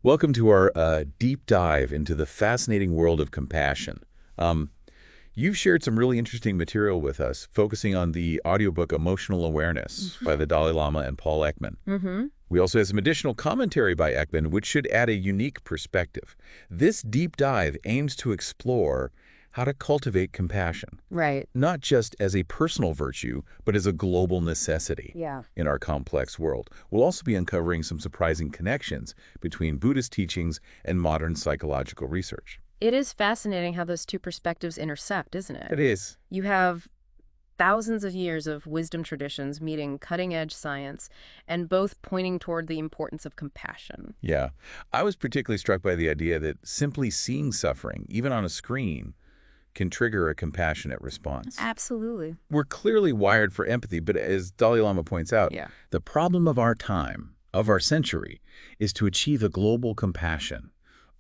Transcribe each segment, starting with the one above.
Welcome to our deep dive into the fascinating world of compassion. Um, you've shared some really interesting material with us, focusing on the audiobook Emotional Awareness by the Dalai Lama and Paul Ekman. Mm-hmm. We also have some additional commentary by Ekman, which should add a unique perspective. This deep dive aims to explore how to cultivate compassion, Right. not just as a personal virtue, but as a global necessity Yeah. in our complex world. We'll also be uncovering some surprising connections between Buddhist teachings and modern psychological research. It is fascinating how those two perspectives intersect, isn't it? It is. You have thousands of years of wisdom traditions meeting cutting-edge science and both pointing toward the importance of compassion. Yeah. I was particularly struck by the idea that simply seeing suffering, even on a screen, can trigger a compassionate response. Absolutely. We're clearly wired for empathy, but as Dalai Lama points out, Yeah. the problem of our time, of our century, is to achieve a global compassion.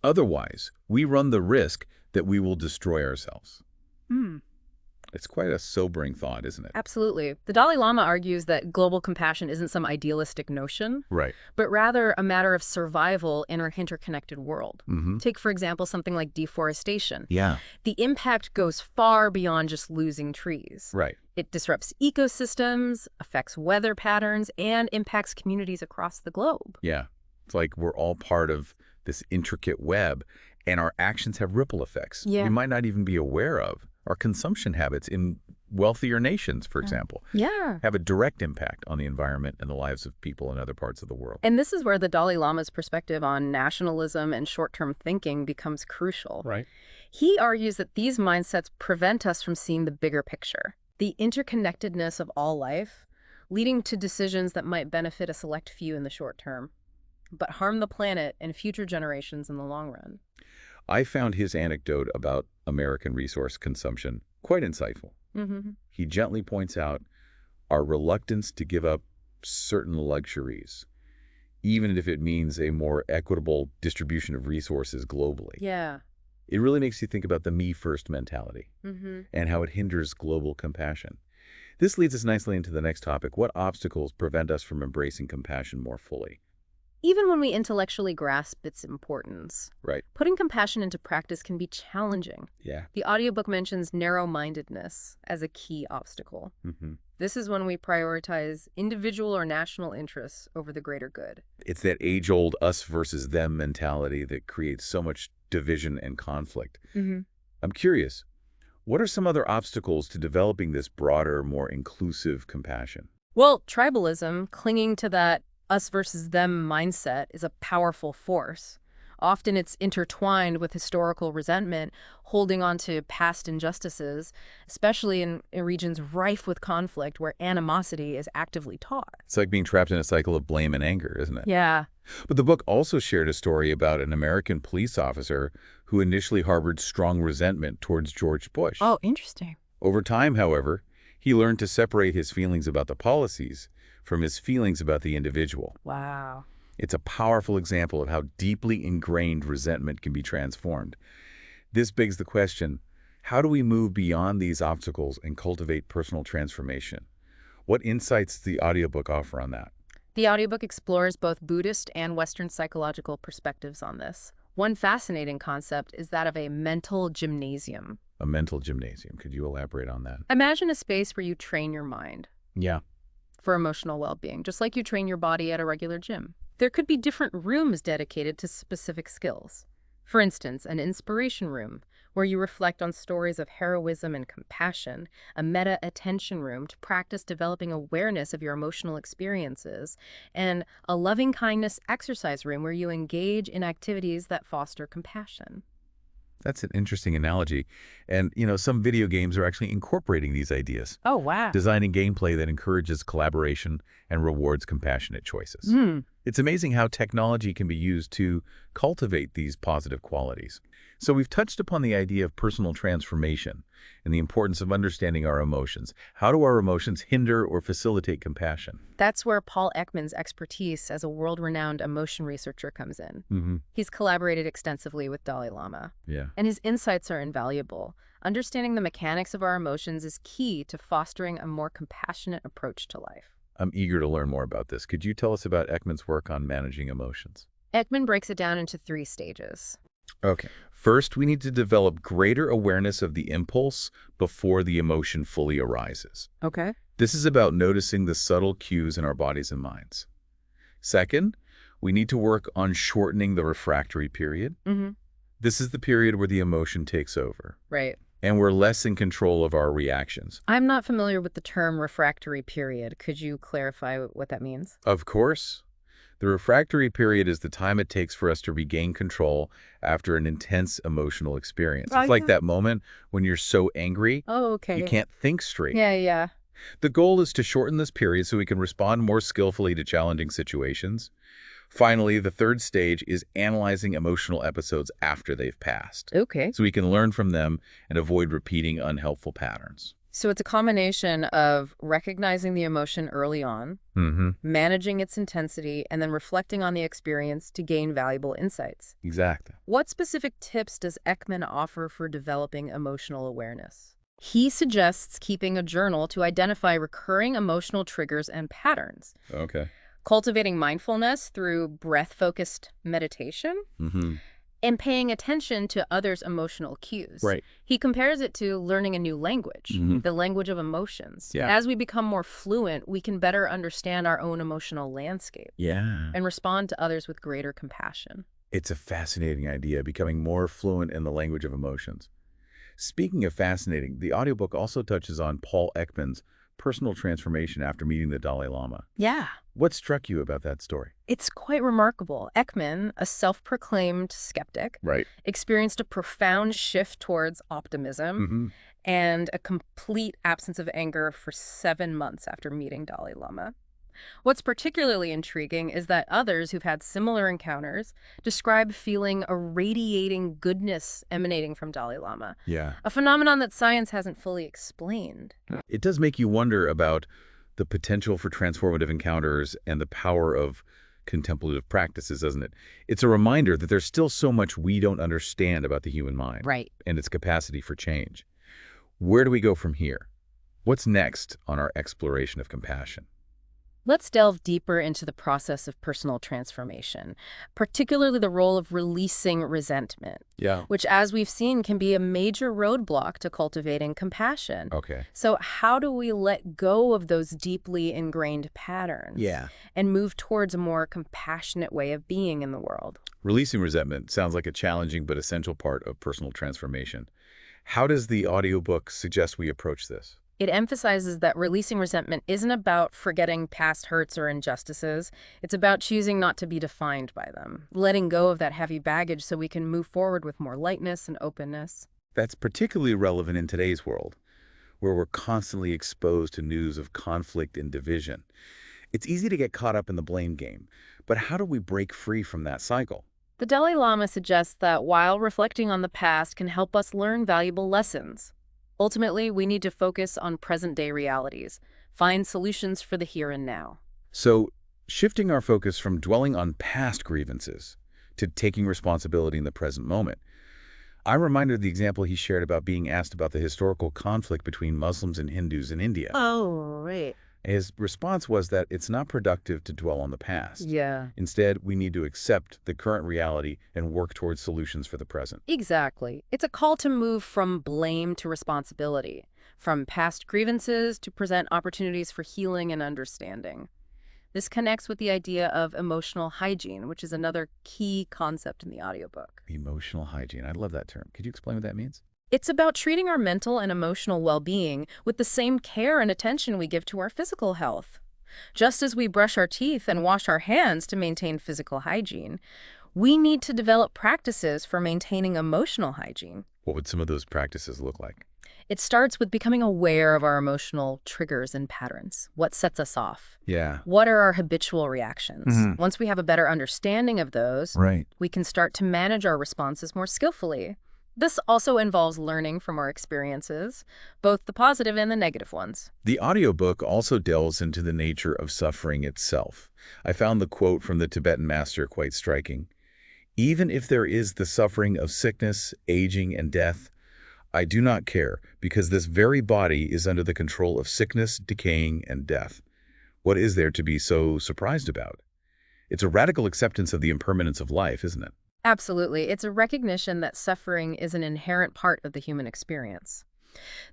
Otherwise, we run the risk that we will destroy ourselves. Hmm. It's quite a sobering thought, isn't it? Absolutely. The Dalai Lama argues that global compassion isn't some idealistic notion, Right. but rather a matter of survival in our interconnected world. Mm-hmm. Take, for example, something like deforestation. Yeah. The impact goes far beyond just losing trees. Right. It disrupts ecosystems, affects weather patterns, and impacts communities across the globe. Yeah. It's like we're all part of this intricate web, and our actions have ripple effects Yeah. we might not even be aware of. Our consumption habits in wealthier nations, for example, Yeah. have a direct impact on the environment and the lives of people in other parts of the world. And this is where the Dalai Lama's perspective on nationalism and short-term thinking becomes crucial. Right. He argues that these mindsets prevent us from seeing the bigger picture, the interconnectedness of all life, leading to decisions that might benefit a select few in the short term, but harm the planet and future generations in the long run. I found his anecdote about American resource consumption quite insightful. Mm-hmm. He gently points out our reluctance to give up certain luxuries, even if it means a more equitable distribution of resources globally. Yeah. It really makes you think about the me-first mentality Mm-hmm. and how it hinders global compassion. This leads us nicely into the next topic: what obstacles prevent us from embracing compassion more fully? Even when we intellectually grasp its importance, Right. putting compassion into practice can be challenging. Yeah. The audiobook mentions narrow-mindedness as a key obstacle. Mm-hmm. This is when we prioritize individual or national interests over the greater good. It's that age-old us versus them mentality that creates so much division and conflict. Mm-hmm. I'm curious, what are some other obstacles to developing this broader, more inclusive compassion? Well, tribalism, clinging to that us versus them mindset, is a powerful force. Often it's intertwined with historical resentment, holding on to past injustices, especially in regions rife with conflict where animosity is actively taught. It's like being trapped in a cycle of blame and anger, isn't it? Yeah. But the book also shared a story about an American police officer who initially harbored strong resentment towards George Bush. Oh, interesting. Over time, however, he learned to separate his feelings about the policies from his feelings about the individual. Wow. It's a powerful example of how deeply ingrained resentment can be transformed. This begs the question, how do we move beyond these obstacles and cultivate personal transformation? What insights does the audiobook offer on that? The audiobook explores both Buddhist and Western psychological perspectives on this. One fascinating concept is that of a mental gymnasium. A mental gymnasium. Could you elaborate on that? Imagine a space where you train your mind Yeah. for emotional well-being, just like you train your body at a regular gym. There could be different rooms dedicated to specific skills. For instance, an inspiration room, where you reflect on stories of heroism and compassion, a meta-attention room to practice developing awareness of your emotional experiences, and a loving-kindness exercise room where you engage in activities that foster compassion. That's an interesting analogy. And, some video games are actually incorporating these ideas, Oh, wow. designing gameplay that encourages collaboration and rewards compassionate choices. It's amazing how technology can be used to cultivate these positive qualities. So we've touched upon the idea of personal transformation and the importance of understanding our emotions. How do our emotions hinder or facilitate compassion? That's where Paul Ekman's expertise as a world-renowned emotion researcher comes in. Mm-hmm. He's collaborated extensively with Dalai Lama, Yeah. and his insights are invaluable. Understanding the mechanics of our emotions is key to fostering a more compassionate approach to life. I'm eager to learn more about this. Could you tell us about Ekman's work on managing emotions? Ekman breaks it down into 3 stages. Okay. First, we need to develop greater awareness of the impulse before the emotion fully arises. Okay. This is about noticing the subtle cues in our bodies and minds. Second, we need to work on shortening the refractory period. Mm-hmm. This is the period where the emotion takes over, Right. and we're less in control of our reactions. I'm not familiar with the term refractory period. Could you clarify what that means? Of course, the refractory period is the time it takes for us to regain control after an intense emotional experience. It's like that moment when you're so angry, Oh, okay. you can't think straight. Yeah. The goal is to shorten this period so we can respond more skillfully to challenging situations. Finally, the third stage is analyzing emotional episodes after they've passed, Okay. so we can learn from them and avoid repeating unhelpful patterns. So it's a combination of recognizing the emotion early on, managing its intensity, and then reflecting on the experience to gain valuable insights. Exactly. What specific tips does Ekman offer for developing emotional awareness? He suggests keeping a journal to identify recurring emotional triggers and patterns, Okay. cultivating mindfulness through breath-focused meditation, and paying attention to others' emotional cues. Right. He compares it to learning a new language, the language of emotions. Yeah. As we become more fluent, we can better understand our own emotional landscape Yeah. and respond to others with greater compassion. It's a fascinating idea, becoming more fluent in the language of emotions. Speaking of fascinating, the audiobook also touches on Paul Ekman's personal transformation after meeting the Dalai Lama. Yeah. What struck you about that story? It's quite remarkable. Ekman, a self-proclaimed skeptic, Right. experienced a profound shift towards optimism and a complete absence of anger for 7 months after meeting Dalai Lama. What's particularly intriguing is that others who've had similar encounters describe feeling a radiating goodness emanating from Dalai Lama, Yeah. a phenomenon that science hasn't fully explained. It does make you wonder about the potential for transformative encounters and the power of contemplative practices, doesn't it? It's a reminder that there's still so much we don't understand about the human mind Right. and its capacity for change. Where do we go from here? What's next on our exploration of compassion? Let's delve deeper into the process of personal transformation, particularly the role of releasing resentment, Yeah. which, as we've seen, can be a major roadblock to cultivating compassion. Okay. So how do we let go of those deeply ingrained patterns and move towards a more compassionate way of being in the world? Releasing resentment sounds like a challenging but essential part of personal transformation. How does the audiobook suggest we approach this? It emphasizes that releasing resentment isn't about forgetting past hurts or injustices. It's about choosing not to be defined by them, letting go of that heavy baggage so we can move forward with more lightness and openness. That's particularly relevant in today's world, where we're constantly exposed to news of conflict and division. It's easy to get caught up in the blame game, but how do we break free from that cycle? The Dalai Lama suggests that while reflecting on the past can help us learn valuable lessons, ultimately, we need to focus on present-day realities, find solutions for the here and now. So, shifting our focus from dwelling on past grievances to taking responsibility in the present moment. I'm reminded of the example he shared about being asked about the historical conflict between Muslims and Hindus in India. Oh, right. His response was that it's not productive to dwell on the past. Yeah. Instead, we need to accept the current reality and work towards solutions for the present. Exactly. It's a call to move from blame to responsibility, from past grievances to present opportunities for healing and understanding. This connects with the idea of emotional hygiene, which is another key concept in the audiobook. Emotional hygiene. I love that term. Could you explain what that means? It's about treating our mental and emotional well-being with the same care and attention we give to our physical health. Just as we brush our teeth and wash our hands to maintain physical hygiene, we need to develop practices for maintaining emotional hygiene. What would some of those practices look like? It starts with becoming aware of our emotional triggers and patterns. What sets us off? Yeah. What are our habitual reactions? Once we have a better understanding of those, Right. we can start to manage our responses more skillfully. This also involves learning from our experiences, both the positive and the negative ones. The audiobook also delves into the nature of suffering itself. I found the quote from the Tibetan master quite striking. Even if there is the suffering of sickness, aging, and death, I do not care, because this very body is under the control of sickness, decaying, and death. What is there to be so surprised about? It's a radical acceptance of the impermanence of life, isn't it? Absolutely. It's a recognition that suffering is an inherent part of the human experience.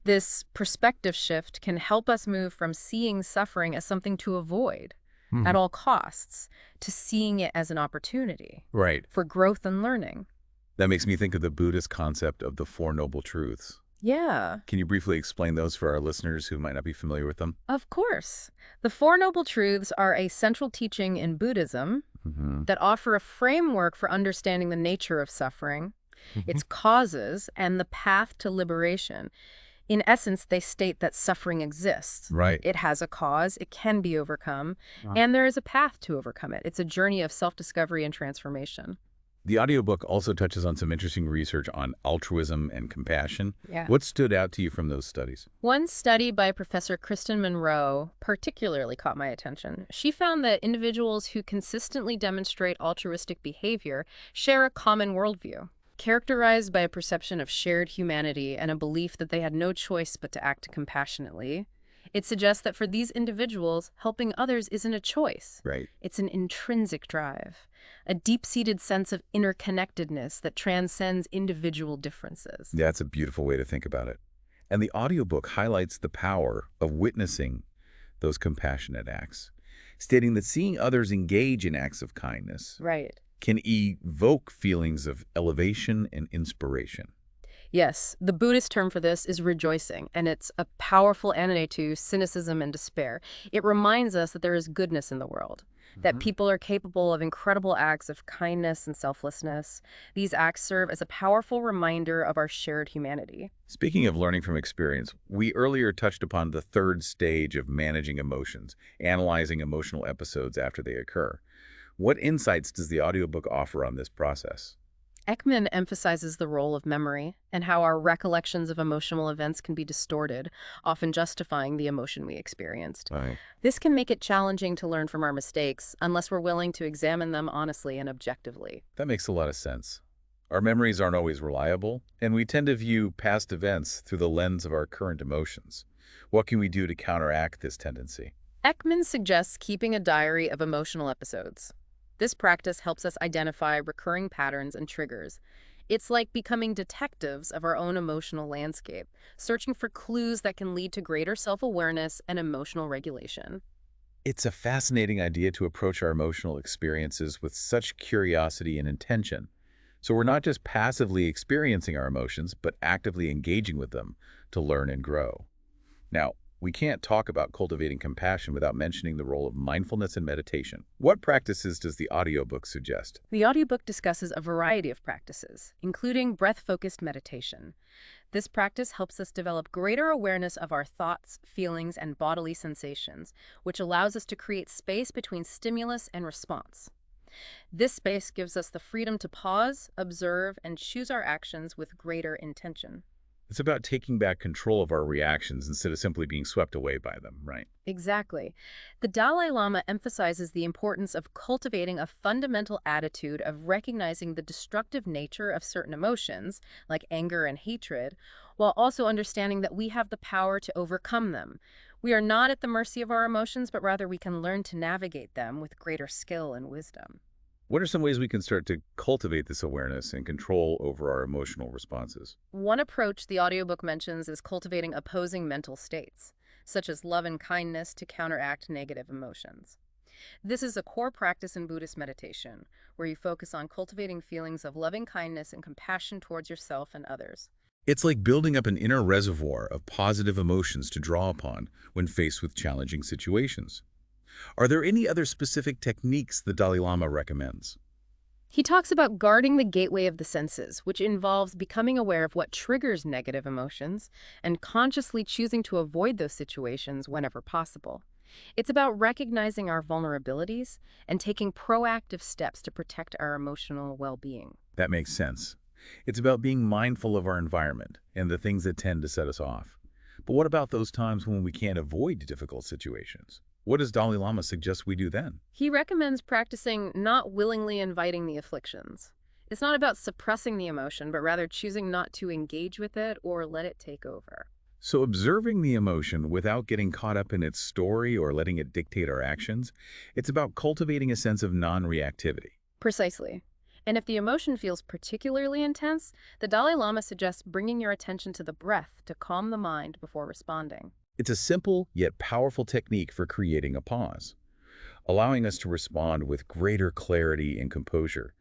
This perspective shift can help us move from seeing suffering as something to avoid at Hmm. all costs to seeing it as an opportunity Right. for growth and learning. That makes me think of the Buddhist concept of the Four Noble Truths. Yeah, Can you briefly explain those for our listeners who might not be familiar with them? of course. The Four Noble Truths are a central teaching in Buddhism Hmm. that offer a framework for understanding the nature of suffering, Hmm. its causes, and the path to liberation. In essence, they state that suffering exists. Right. It has a cause, it can be overcome, Wow. and there is a path to overcome it. It's a journey of self-discovery and transformation. The audiobook also touches on some interesting research on altruism and compassion. Yeah. What stood out to you from those studies? One study by Professor Kristen Monroe particularly caught my attention. She found that individuals who consistently demonstrate altruistic behavior share a common worldview, characterized by a perception of shared humanity and a belief that they had no choice but to act compassionately. It suggests that for these individuals, helping others isn't a choice. Right. It's an intrinsic drive, a deep-seated sense of interconnectedness that transcends individual differences. That's a beautiful way to think about it. And the audiobook highlights the power of witnessing those compassionate acts, stating that seeing others engage in acts of kindness Right. can evoke feelings of elevation and inspiration. Yes, the Buddhist term for this is rejoicing, and it's a powerful antidote to cynicism and despair. It reminds us that there is goodness in the world, that people are capable of incredible acts of kindness and selflessness. These acts serve as a powerful reminder of our shared humanity. Speaking of learning from experience, we earlier touched upon the third stage of managing emotions, analyzing emotional episodes after they occur. What insights does the audiobook offer on this process? Ekman emphasizes the role of memory and how our recollections of emotional events can be distorted, often justifying the emotion we experienced. Right. This can make it challenging to learn from our mistakes unless we're willing to examine them honestly and objectively. That makes a lot of sense. Our memories aren't always reliable, and we tend to view past events through the lens of our current emotions. What can we do to counteract this tendency? Ekman suggests keeping a diary of emotional episodes. This practice helps us identify recurring patterns and triggers. It's like becoming detectives of our own emotional landscape, searching for clues that can lead to greater self-awareness and emotional regulation. It's a fascinating idea to approach our emotional experiences with such curiosity and intention. So we're not just passively experiencing our emotions, but actively engaging with them to learn and grow. Now, we can't talk about cultivating compassion without mentioning the role of mindfulness and meditation. What practices does the audiobook suggest? The audiobook discusses a variety of practices, including breath-focused meditation. This practice helps us develop greater awareness of our thoughts, feelings, and bodily sensations, which allows us to create space between stimulus and response. This space gives us the freedom to pause, observe, and choose our actions with greater intention. It's about taking back control of our reactions instead of simply being swept away by them, right? Exactly. The Dalai Lama emphasizes the importance of cultivating a fundamental attitude of recognizing the destructive nature of certain emotions, like anger and hatred, while also understanding that we have the power to overcome them. We are not at the mercy of our emotions, but rather we can learn to navigate them with greater skill and wisdom. What are some ways we can start to cultivate this awareness and control over our emotional responses? One approach the audiobook mentions is cultivating opposing mental states, such as love and kindness to counteract negative emotions. This is a core practice in Buddhist meditation, where you focus on cultivating feelings of loving kindness and compassion towards yourself and others. It's like building up an inner reservoir of positive emotions to draw upon when faced with challenging situations. Are there any other specific techniques the Dalai Lama recommends? He talks about guarding the gateway of the senses, which involves becoming aware of what triggers negative emotions and consciously choosing to avoid those situations whenever possible. It's about recognizing our vulnerabilities and taking proactive steps to protect our emotional well-being. That makes sense. It's about being mindful of our environment and the things that tend to set us off. But what about those times when we can't avoid difficult situations? What does Dalai Lama suggest we do then? He recommends practicing not willingly inviting the afflictions. It's not about suppressing the emotion, but rather choosing not to engage with it or let it take over. So observing the emotion without getting caught up in its story or letting it dictate our actions, it's about cultivating a sense of non-reactivity. Precisely. And if the emotion feels particularly intense, the Dalai Lama suggests bringing your attention to the breath to calm the mind before responding. It's a simple yet powerful technique for creating a pause, allowing us to respond with greater clarity and composure.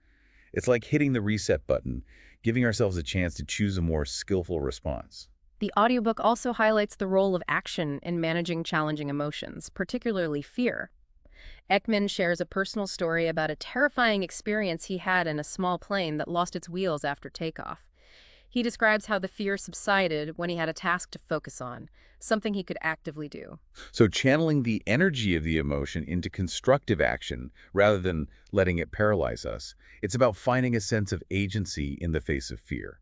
It's like hitting the reset button, giving ourselves a chance to choose a more skillful response. The audiobook also highlights the role of action in managing challenging emotions, particularly fear. Ekman shares a personal story about a terrifying experience he had in a small plane that lost its wheels after takeoff. He describes how the fear subsided when he had a task to focus on, something he could actively do. So channeling the energy of the emotion into constructive action rather than letting it paralyze us, it's about finding a sense of agency in the face of fear.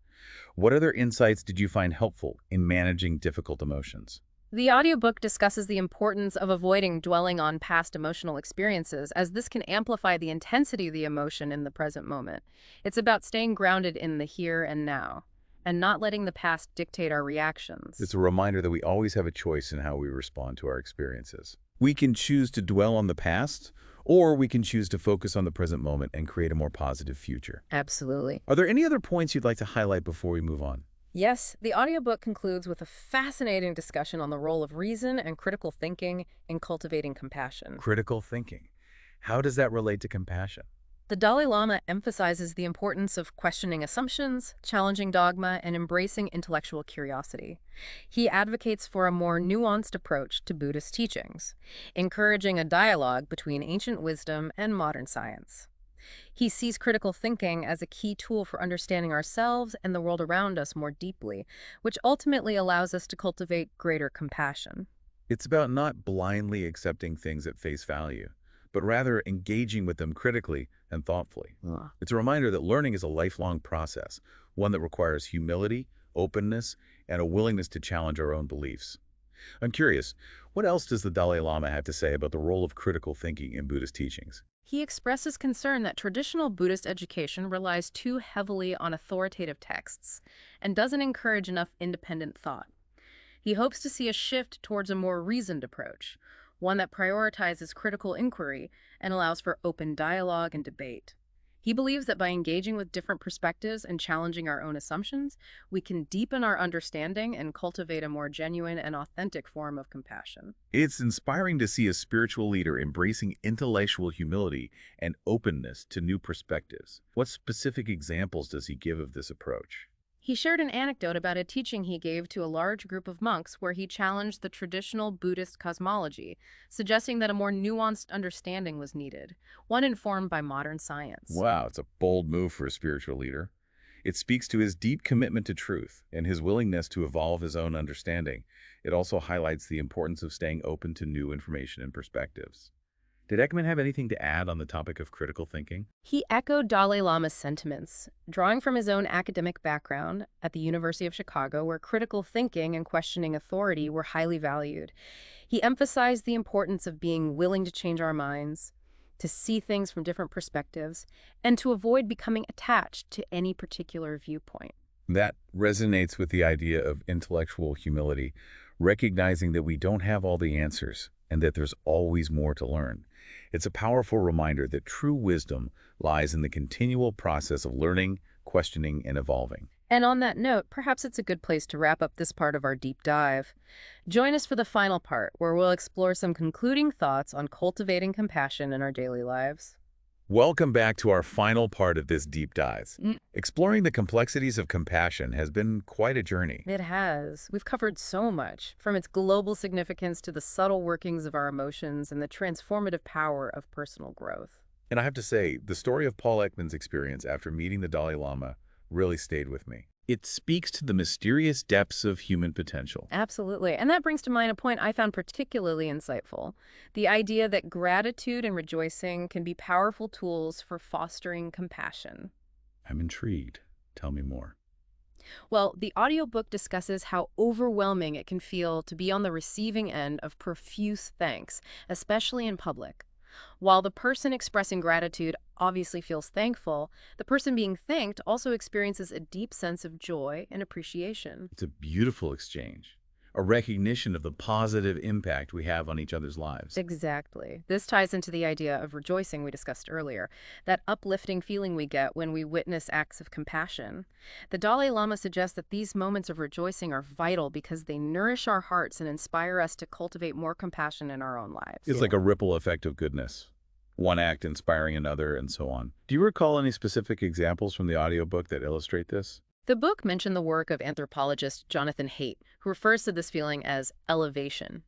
What other insights did you find helpful in managing difficult emotions? The audiobook discusses the importance of avoiding dwelling on past emotional experiences, as this can amplify the intensity of the emotion in the present moment. It's about staying grounded in the here and now, and not letting the past dictate our reactions. It's a reminder that we always have a choice in how we respond to our experiences. We can choose to dwell on the past, or we can choose to focus on the present moment and create a more positive future. Absolutely. Are there any other points you'd like to highlight before we move on? Yes, the audiobook concludes with a fascinating discussion on the role of reason and critical thinking in cultivating compassion. Critical thinking. How does that relate to compassion? The Dalai Lama emphasizes the importance of questioning assumptions, challenging dogma, and embracing intellectual curiosity. He advocates for a more nuanced approach to Buddhist teachings, encouraging a dialogue between ancient wisdom and modern science. He sees critical thinking as a key tool for understanding ourselves and the world around us more deeply, which ultimately allows us to cultivate greater compassion. It's about not blindly accepting things at face value, but rather engaging with them critically and thoughtfully. It's a reminder that learning is a lifelong process, one that requires humility, openness, and a willingness to challenge our own beliefs. I'm curious, what else does the Dalai Lama have to say about the role of critical thinking in Buddhist teachings? He expresses concern that traditional Buddhist education relies too heavily on authoritative texts and doesn't encourage enough independent thought. He hopes to see a shift towards a more reasoned approach, one that prioritizes critical inquiry and allows for open dialogue and debate. He believes that by engaging with different perspectives and challenging our own assumptions, we can deepen our understanding and cultivate a more genuine and authentic form of compassion. It's inspiring to see a spiritual leader embracing intellectual humility and openness to new perspectives. What specific examples does he give of this approach? He shared an anecdote about a teaching he gave to a large group of monks where he challenged the traditional Buddhist cosmology, suggesting that a more nuanced understanding was needed, one informed by modern science. Wow, it's a bold move for a spiritual leader. It speaks to his deep commitment to truth and his willingness to evolve his own understanding. It also highlights the importance of staying open to new information and perspectives. Did Ekman have anything to add on the topic of critical thinking? He echoed Dalai Lama's sentiments, drawing from his own academic background at the University of Chicago, where critical thinking and questioning authority were highly valued. He emphasized the importance of being willing to change our minds, to see things from different perspectives, and to avoid becoming attached to any particular viewpoint. That resonates with the idea of intellectual humility, recognizing that we don't have all the answers and that there's always more to learn. It's a powerful reminder that true wisdom lies in the continual process of learning, questioning, and evolving. And on that note, perhaps it's a good place to wrap up this part of our deep dive. Join us for the final part, where we'll explore some concluding thoughts on cultivating compassion in our daily lives. Welcome back to our final part of this deep dive. Exploring the complexities of compassion has been quite a journey. It has. We've covered so much, from its global significance to the subtle workings of our emotions and the transformative power of personal growth. And I have to say, the story of Paul Ekman's experience after meeting the Dalai Lama really stayed with me. It speaks to the mysterious depths of human potential. Absolutely. And that brings to mind a point I found particularly insightful. The idea that gratitude and rejoicing can be powerful tools for fostering compassion. I'm intrigued. Tell me more. Well, the audiobook discusses how overwhelming it can feel to be on the receiving end of profuse thanks, especially in public. While the person expressing gratitude obviously feels thankful, the person being thanked also experiences a deep sense of joy and appreciation. It's a beautiful exchange. a recognition of the positive impact we have on each other's lives. Exactly. This ties into the idea of rejoicing we discussed earlier, that uplifting feeling we get when we witness acts of compassion. The Dalai Lama suggests that these moments of rejoicing are vital because they nourish our hearts and inspire us to cultivate more compassion in our own lives. It's like a ripple effect of goodness. One act inspiring another, and so on. Do you recall any specific examples from the audiobook that illustrate this? The book mentioned the work of anthropologist Jonathan Haidt, who refers to this feeling as elevation.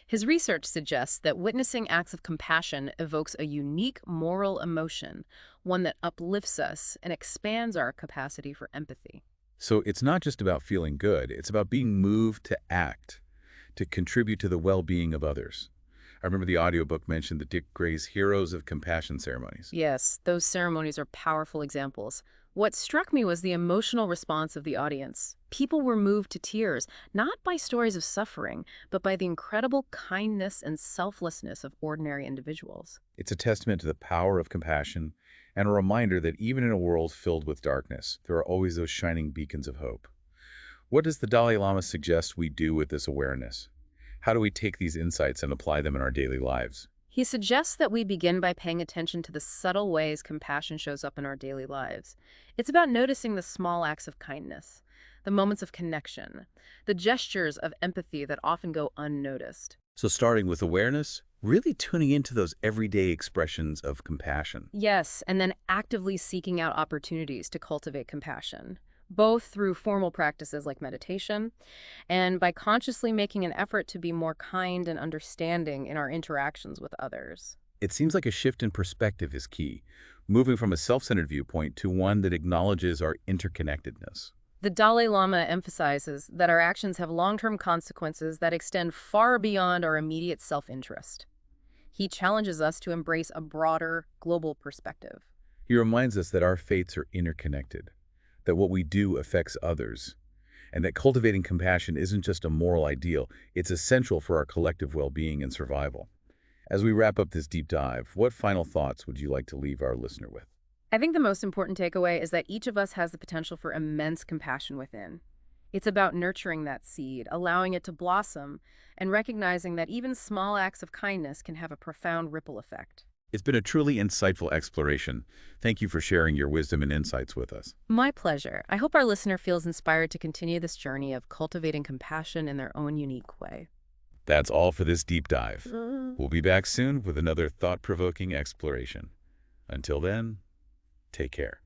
His research suggests that witnessing acts of compassion evokes a unique moral emotion, one that uplifts us and expands our capacity for empathy. So it's not just about feeling good, it's about being moved to act, to contribute to the well-being of others. I remember the audiobook mentioned the Dick Gray's Heroes of Compassion ceremonies. Yes, those ceremonies are powerful examples. What struck me was the emotional response of the audience. People were moved to tears, not by stories of suffering, but by the incredible kindness and selflessness of ordinary individuals. It's a testament to the power of compassion and a reminder that even in a world filled with darkness, there are always those shining beacons of hope. What does the Dalai Lama suggest we do with this awareness? How do we take these insights and apply them in our daily lives? He suggests that we begin by paying attention to the subtle ways compassion shows up in our daily lives. It's about noticing the small acts of kindness, the moments of connection, the gestures of empathy that often go unnoticed. So starting with awareness, really tuning into those everyday expressions of compassion. Yes, and then actively seeking out opportunities to cultivate compassion, both through formal practices like meditation and by consciously making an effort to be more kind and understanding in our interactions with others. It seems like a shift in perspective is key, moving from a self-centered viewpoint to one that acknowledges our interconnectedness. The Dalai Lama emphasizes that our actions have long-term consequences that extend far beyond our immediate self-interest. He challenges us to embrace a broader, global perspective. He reminds us that our fates are interconnected, that what we do affects others, and that cultivating compassion isn't just a moral ideal, it's essential for our collective well-being and survival. As we wrap up this deep dive, what final thoughts would you like to leave our listener with? I think the most important takeaway is that each of us has the potential for immense compassion within. It's about nurturing that seed, allowing it to blossom, and recognizing that even small acts of kindness can have a profound ripple effect. It's been a truly insightful exploration. Thank you for sharing your wisdom and insights with us. My pleasure. I hope our listener feels inspired to continue this journey of cultivating compassion in their own unique way. That's all for this deep dive. We'll be back soon with another thought-provoking exploration. Until then, take care.